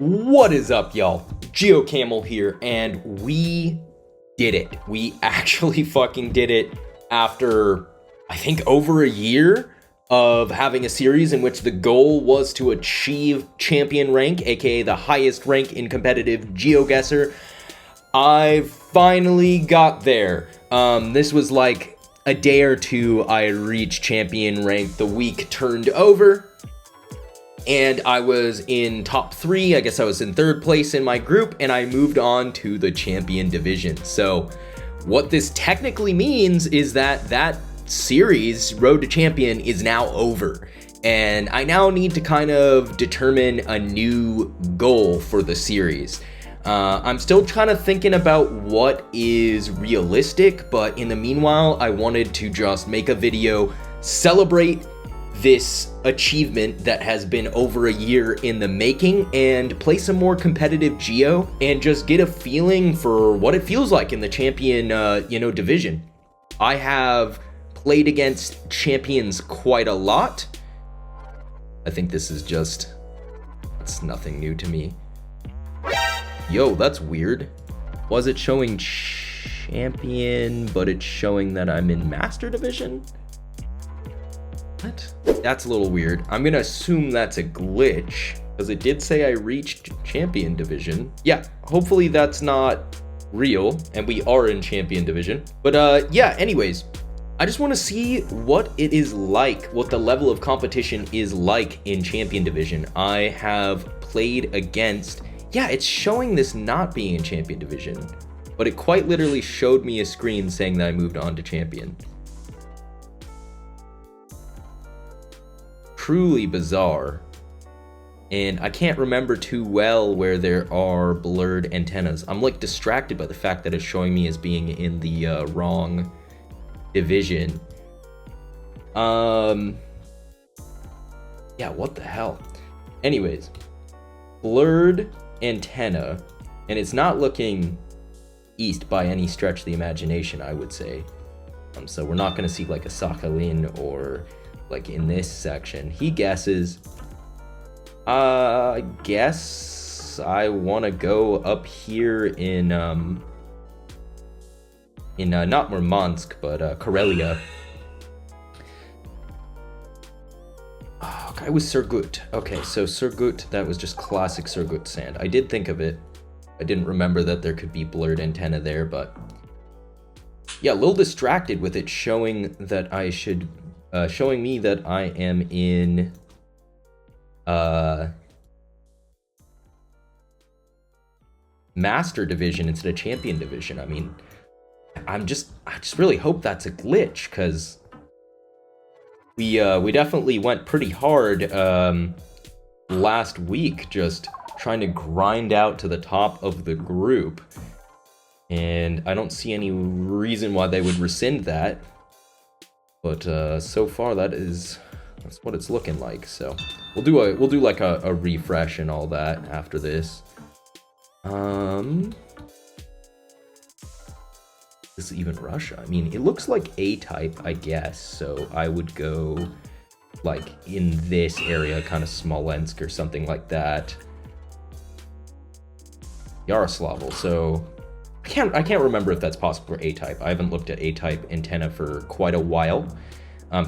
What is up, y'all? GeoCamel here, and we did it. We actually fucking did it after, I think, over a year of having a series in which the goal was to achieve champion rank, aka the highest rank in competitive GeoGuessr. I finally got there. This was like a day or two I reached champion rank. The week turned over, and I was in top 3. I guess I was in 3rd place in my group, and I moved on to the champion division. So what this technically means is that that series, Road to Champion, is now over. And I now need to kind of determine a new goal for the series. I'm still kind of thinking about what is realistic, but in the meanwhile, I wanted to just make a video, celebrate this achievement that has been over a year in the making, and play some more competitive Geo and just get a feeling for what it feels like in the champion, division. I have played against champions quite a lot. I think this is just, it's nothing new to me. Yo, that's weird. Was it showing champion, but it's showing that I'm in master division? What? That's a little weird. I'm gonna assume that's a glitch, because it did say I reached champion division. Yeah, hopefully that's not real, and we are in champion division. But yeah, anyways, I just want to see what it is like, what the level of competition is like in champion division. I have played against, yeah, it's showing this not being in champion division, but it quite literally showed me a screen saying that I moved on to champion. Truly bizarre. And I can't remember too well where there are blurred antennas. I'm like distracted by the fact that it's showing me as being in the wrong division. Yeah, what the hell? Anyways, blurred antenna, and it's not looking east by any stretch of the imagination, I would say. So we're not going to see like a Sakhalin or like in this section. He guesses. I guess I want to go up here in not Murmansk, but Karelia. Oh, I was Surgut. Okay, so Surgut, that was just classic Surgut sand. I did think of it. I didn't remember that there could be blurred antenna there, but yeah, a little distracted with it showing that I should, showing me that I am in master division instead of champion division. I mean, I just really hope that's a glitch, because we definitely went pretty hard last week just trying to grind out to the top of the group, and I don't see any reason why they would rescind that. But so far that's what it's looking like. So we'll do like a refresh and all that after this. Is even Russia? I mean, it looks like A-type, I guess, so I would go like in this area, kind of Smolensk or something like that. Yaroslavl. So I can't remember if that's possible for A-type. I haven't looked at A-type antenna for quite a while.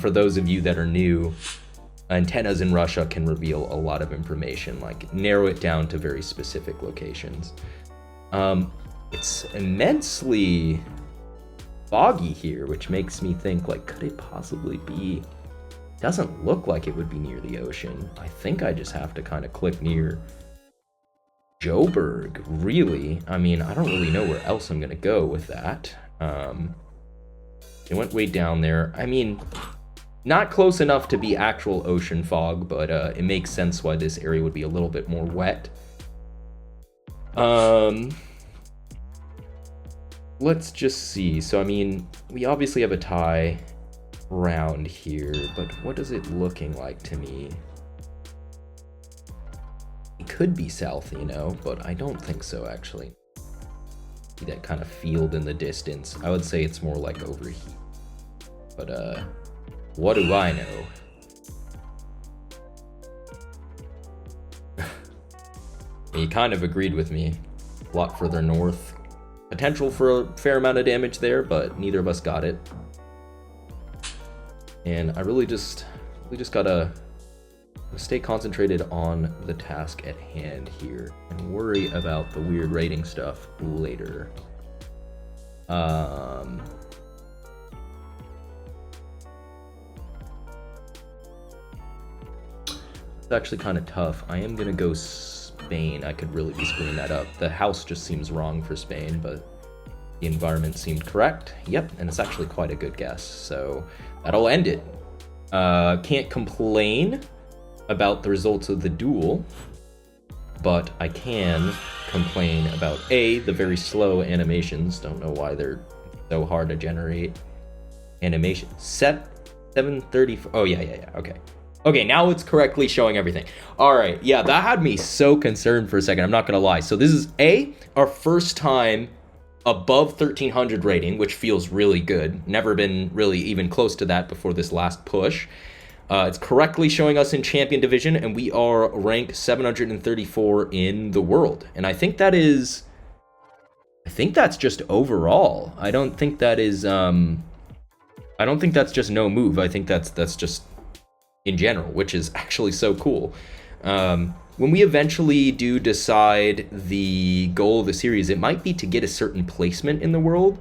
For those of you that are new, antennas in Russia can reveal a lot of information, like narrow it down to very specific locations. It's immensely foggy here, which makes me think, like, could it possibly be? Doesn't look like it would be near the ocean. I think I just have to kind of click near Joburg, really. I mean, I don't really know where else I'm gonna go with that. It went way down there. I mean, not close enough to be actual ocean fog, but it makes sense why this area would be a little bit more wet. Let's just see. So, I mean, we obviously have a tie round here, but what is it looking like to me? It could be south, but I don't think so, actually. See that kind of field in the distance. I would say it's more like over here. But, what do I know? He kind of agreed with me. A lot further north. Potential for a fair amount of damage there, but neither of us got it. And I we just gotta stay concentrated on the task at hand here and worry about the weird rating stuff later. It's actually kind of tough. I am gonna go Spain. I could really be screwing that up. The house just seems wrong for Spain, but the environment seemed correct. Yep, and it's actually quite a good guess. So that'll end it. Can't complain about the results of the duel, but I can complain about the very slow animations. Don't know why they're so hard to generate. Animation 730. Oh yeah. Okay, now it's correctly showing everything. All right, yeah, that had me so concerned for a second. I'm not gonna lie. So this is our first time above 1300 rating, which feels really good. Never been really even close to that before this last push. It's correctly showing us in champion division, and we are ranked 734 in the world. And I think that's just overall. I don't think that's just no move. I think that's just in general, which is actually so cool. When we eventually do decide the goal of the series, it might be to get a certain placement in the world.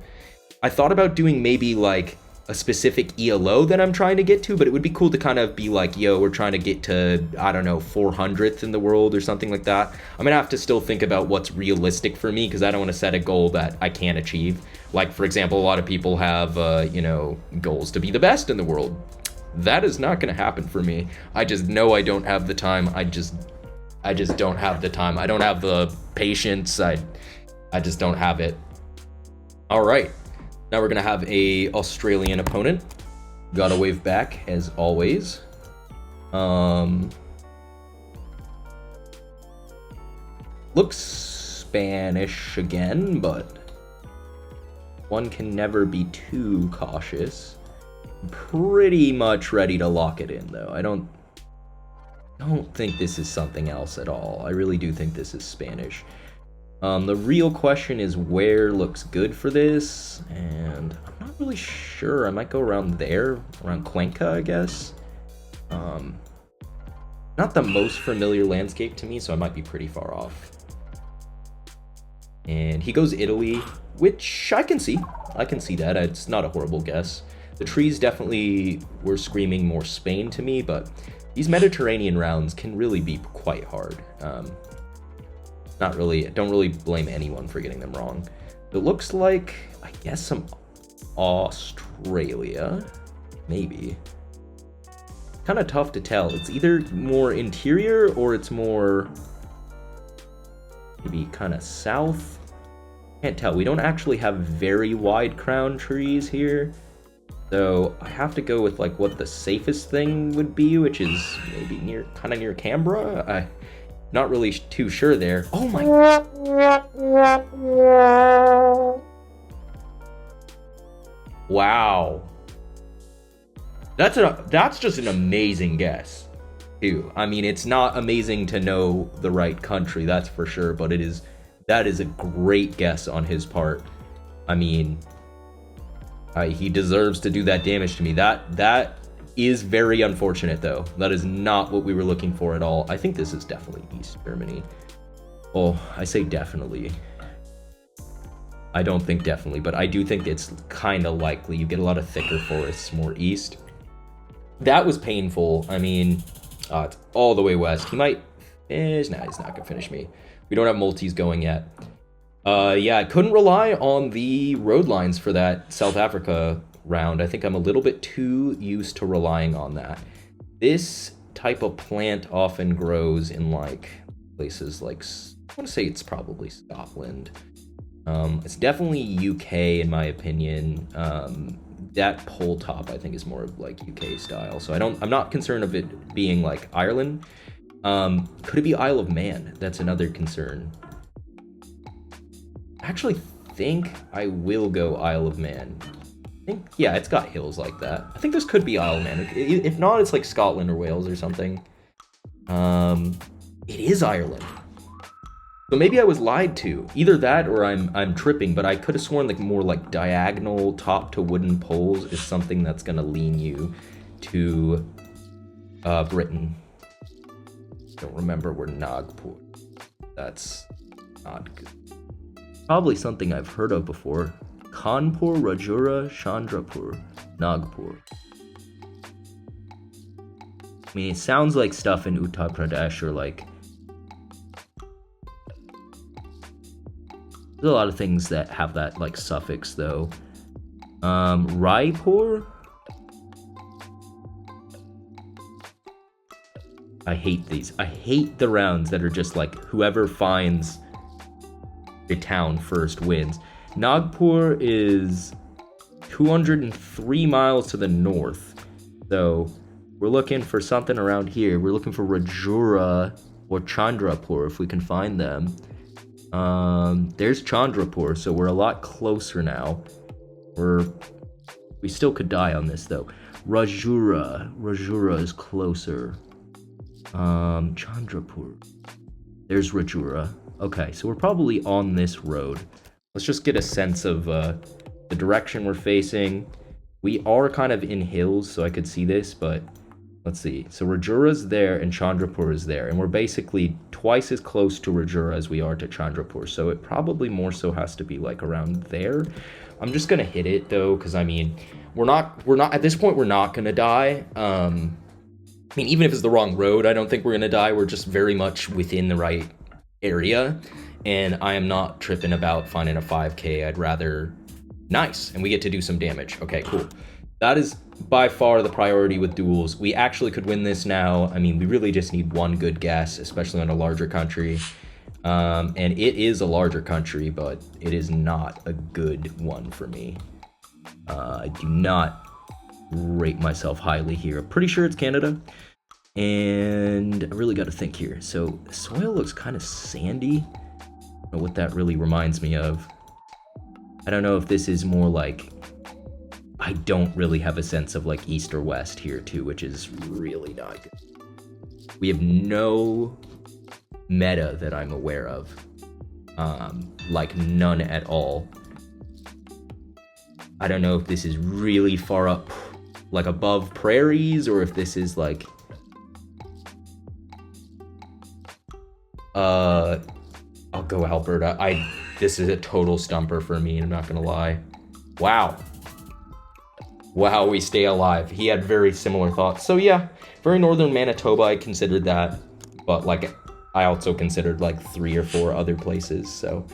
I thought about doing maybe like a specific ELO that I'm trying to get to, but it would be cool to kind of be like, yo, we're trying to get to, I don't know, 400th in the world or something like that. I'm gonna have to still think about what's realistic for me, because I don't want to set a goal that I can't achieve. Like, for example, a lot of people have, goals to be the best in the world. That is not gonna happen for me. I just know I don't have the time. I just don't have the time. I don't have the patience. I just don't have it. All right. Now we're going to have a Australian opponent. Gotta wave back, as always. Looks Spanish again, but one can never be too cautious. Pretty much ready to lock it in, though. I don't think this is something else at all. I really do think this is Spanish. The real question is where looks good for this, and I'm not really sure. I might go around there, around Cuenca, I guess. Not the most familiar landscape to me, so I might be pretty far off. And he goes Italy, which I can see. I can see that. It's not a horrible guess. The trees definitely were screaming more Spain to me, but these Mediterranean rounds can really be quite hard. Not really, don't really blame anyone for getting them wrong. It looks like, I guess, some Australia, maybe. Kind of tough to tell. It's either more interior or it's more maybe kind of south. Can't tell. We don't actually have very wide crown trees here. So I have to go with like what the safest thing would be, which is maybe kind of near Canberra. Not really too sure there. Oh my. Wow. That's just an amazing guess, too. I mean, it's not amazing to know the right country, that's for sure, but that is a great guess on his part. I mean, he deserves to do that damage to me. That is very unfortunate, though. That is not what we were looking for at all. I think this is definitely East Germany. Oh, I say definitely. I don't think definitely, but I do think it's kind of likely. You get a lot of thicker forests more east. That was painful. I mean, it's all the way west. He might finish. Nah, he's not gonna finish me. We don't have multis going yet. Yeah, I couldn't rely on the road lines for that South Africa round. I think I'm a little bit too used to relying on that. This type of plant often grows in like places like, I want to say it's probably Scotland. It's definitely UK in my opinion. That pole top I think is more of like UK style. So I'm not concerned of it being like Ireland. Could it be Isle of Man? That's another concern. I actually think I will go Isle of Man. Yeah, it's got hills like that. I think this could be Isle of Man. If not, it's like Scotland or Wales or something. It is Ireland. So maybe I was lied to. Either that or I'm tripping, but I could have sworn like more like diagonal top to wooden poles is something that's gonna lean you to Britain. Don't remember where Nagpur. That's not good. Probably something I've heard of before. Kanpur, Rajura, Chandrapur, Nagpur. I mean, it sounds like stuff in Uttar Pradesh or like... There's a lot of things that have that like suffix though. Raipur? I hate these. I hate the rounds that are just like whoever finds a town first wins. Nagpur is 203 miles to the north. So we're looking for something around here. We're looking for Rajura or Chandrapur if we can find them. There's Chandrapur, so we're a lot closer now. We still could die on this though. Rajura is closer. Chandrapur. There's Rajura. Okay, so we're probably on this road. Let's just get a sense of the direction we're facing. We are kind of in hills, so I could see this, but let's see. So Rajura's there and Chandrapur is there, and we're basically twice as close to Rajura as we are to Chandrapur, so it probably more so has to be like around there. I'm just gonna hit it though, because I mean, we're not at this point. We're not gonna die. I mean, even if it's the wrong road, I don't think we're gonna die. We're just very much within the right area, and I am not tripping about finding a 5K. I'd rather... Nice, and we get to do some damage. Okay, cool. That is by far the priority with duels. We actually could win this now. I mean, we really just need one good guess, especially on a larger country. And it is a larger country, but it is not a good one for me. I do not rate myself highly here. I'm pretty sure it's Canada. And I really got to think here. So the soil looks kind of sandy. I don't know what that really reminds me of. I don't know if this is more like... I don't really have a sense of like east or west here too, which is really not good. We have no meta that I'm aware of. Like none at all. I don't know if this is really far up, like above prairies, or if this is like... I'll go Alberta. This is a total stumper for me, I'm not gonna lie. Wow, we stay alive. He had very similar thoughts. So yeah, very northern Manitoba, I considered that. But like, I also considered like 3 or 4 other places. So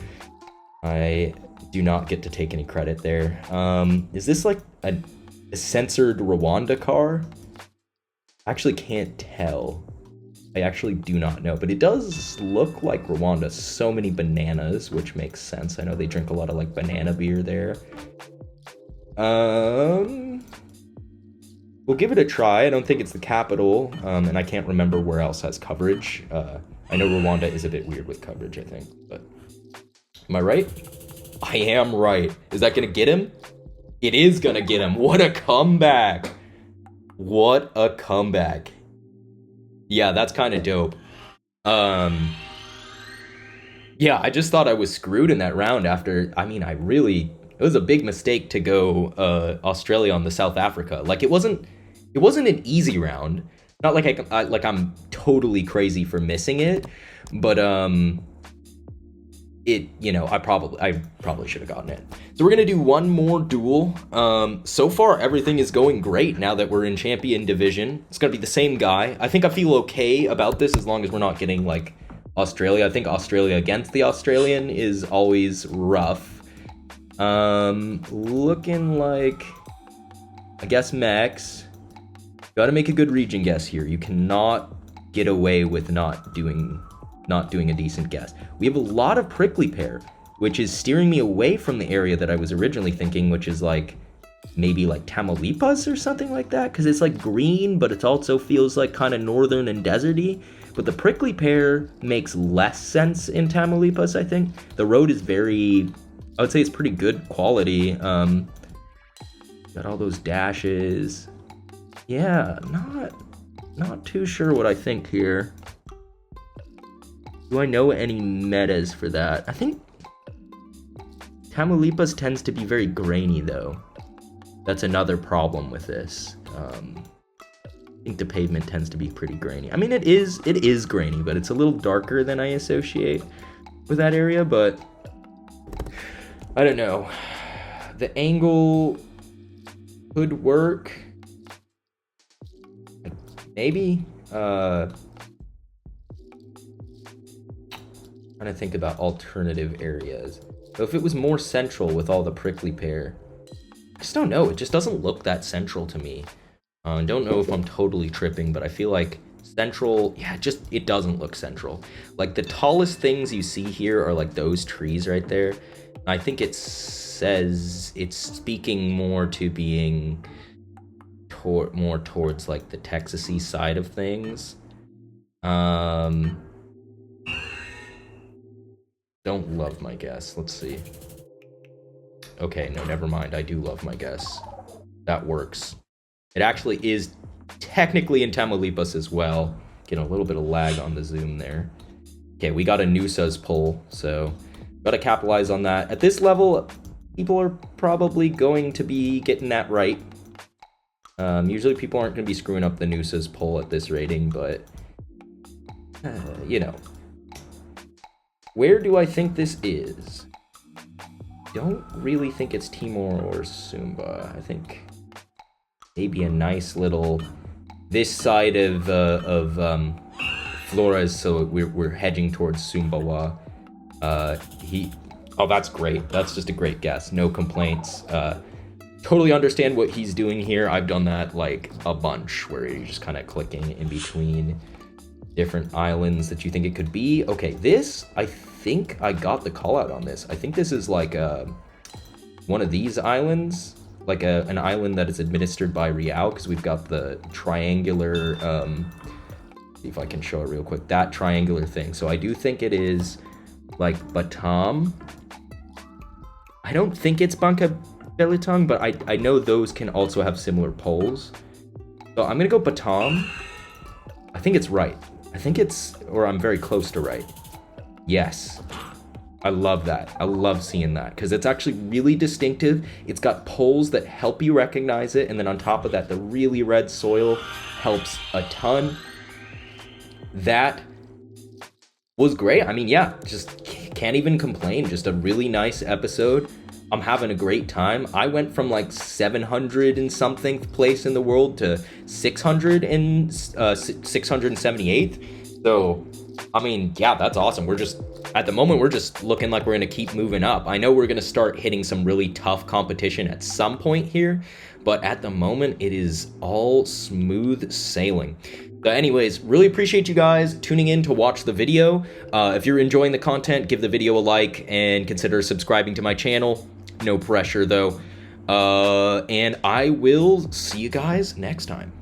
I do not get to take any credit there. Is this like a censored Rwanda car? I actually can't tell. I actually do not know, but it does look like Rwanda. So many bananas, which makes sense. I know they drink a lot of like banana beer there. We'll give it a try. I don't think it's the capital, and I can't remember where else has coverage. I know Rwanda is a bit weird with coverage, I think, but am I right? I am right. Is that gonna get him? It is gonna get him. What a comeback. What a comeback. Yeah, that's kind of dope. Yeah, I just thought I was screwed in that round after, I mean, it was a big mistake to go Australia on the South Africa. Like, it wasn't an easy round. Not like I'm totally crazy for missing it, but I probably should have gotten it. So we're gonna do one more duel. So far everything is going great now that we're in champion division. It's gonna be the same guy. I think I feel okay about this as long as we're not getting like Australia. I think Australia against the Australian is always rough. Looking like, I guess Max. Gotta make a good region guess here. You cannot get away with not doing a decent guess. We have a lot of prickly pear, which is steering me away from the area that I was originally thinking, which is like maybe like Tamaulipas or something like that, because it's like green, but it also feels like kind of northern and deserty. But the prickly pear makes less sense in Tamaulipas, I think. The road is I would say it's pretty good quality. Got all those dashes. Yeah, not too sure what I think here. Do I know any metas for that? I think Tamaulipas tends to be very grainy, though. That's another problem with this. I think the pavement tends to be pretty grainy. I mean, it is grainy, but it's a little darker than I associate with that area, but I don't know. The angle could work. Maybe. Trying to think about alternative areas. So if it was more central with all the prickly pear, I just don't know. It just doesn't look that central to me. I don't know if I'm totally tripping, but I feel like central, yeah, it doesn't look central. Like the tallest things you see here are like those trees right there. I think it says it's speaking more to being more towards like the Texas-y side of things. Don't love my guess. Let's see. Okay, no, never mind. I do love my guess. That works. It actually is technically in Tamaulipas as well. Getting a little bit of lag on the zoom there. Okay, we got a Noosa's pull, so gotta capitalize on that. At this level, people are probably going to be getting that right. Usually people aren't going to be screwing up the Noosa's pull at this rating, but you know. Where do I think this is? Don't really think it's Timor or Sumba. I think maybe a nice little this side of Flores, so we're hedging towards Sumbawa. Oh, that's great. That's just a great guess. No complaints. Totally understand what he's doing here. I've done that like a bunch, where you're just kind of clicking in between different islands that you think it could be. Okay, this, I think I got the call out on this. I think this is like one of these islands, like an island that is administered by Real, because we've got the triangular, see if I can show it real quick, that triangular thing. So I do think it is like Batam. I don't think it's Bangka Belitung, but I know those can also have similar poles. So I'm gonna go Batam. I think it's right. I think it's, or I'm very close to right. Yes. I love that. I love seeing that because it's actually really distinctive. It's got poles that help you recognize it. And then on top of that, the really red soil helps a ton. That was great. I mean, yeah, just can't even complain. Just a really nice episode. I'm having a great time. I went from like 700 and something place in the world to 600 and 678th. So, I mean, yeah, that's awesome. We're just, at the moment, we're just looking like we're going to keep moving up. I know we're going to start hitting some really tough competition at some point here, but at the moment, it is all smooth sailing. So anyways, really appreciate you guys tuning in to watch the video. If you're enjoying the content, give the video a like and consider subscribing to my channel. No pressure though. And I will see you guys next time.